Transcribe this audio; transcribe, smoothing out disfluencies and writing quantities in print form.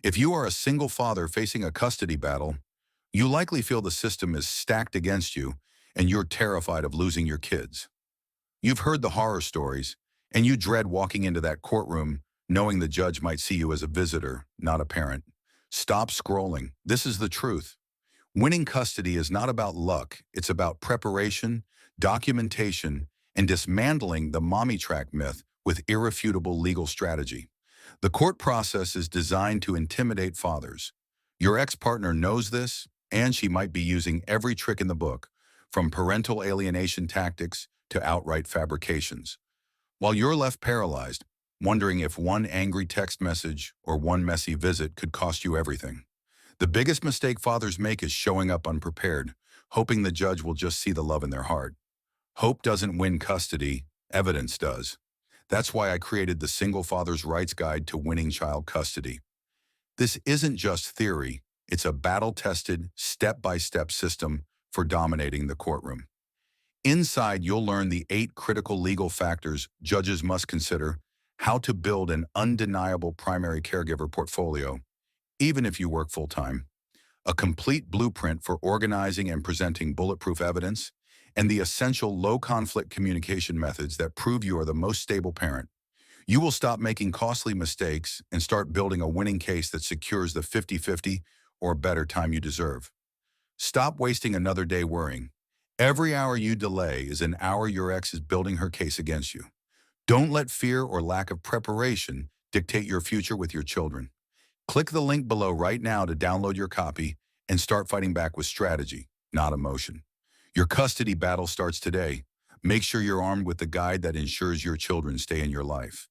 If you are a single father facing a custody battle, you likely feel the system is stacked against you and you're terrified of losing your kids. You've heard the horror stories, and you dread walking into that courtroom knowing the judge might see you as a visitor, not a parent. Stop scrolling. This is the truth. Winning custody is not about luck. It's about preparation, documentation, and dismantling the mommy track myth with irrefutable legal strategy. The court process is designed to intimidate fathers. Your ex-partner knows this, and she might be using every trick in the book, from parental alienation tactics to outright fabrications. While you're left paralyzed, wondering if one angry text message or one messy visit could cost you everything. The biggest mistake fathers make is showing up unprepared, hoping the judge will just see the love in their heart. Hope doesn't win custody, evidence does. That's why I created the Single Father's Rights Guide to Winning Child Custody. This isn't just theory, it's a battle-tested, step-by-step system for dominating the courtroom. Inside, you'll learn the 8 critical legal factors judges must consider, how to build an undeniable primary caregiver portfolio, even if you work full-time, a complete blueprint for organizing and presenting bulletproof evidence, and the essential low-conflict communication methods that prove you are the most stable parent. You will stop making costly mistakes and start building a winning case that secures the 50-50 or better time you deserve. Stop wasting another day worrying. Every hour you delay is an hour your ex is building her case against you. Don't let fear or lack of preparation dictate your future with your children. Click the link below right now to download your copy and start fighting back with strategy, not emotion. Your custody battle starts today. Make sure you're armed with the guide that ensures your children stay in your life.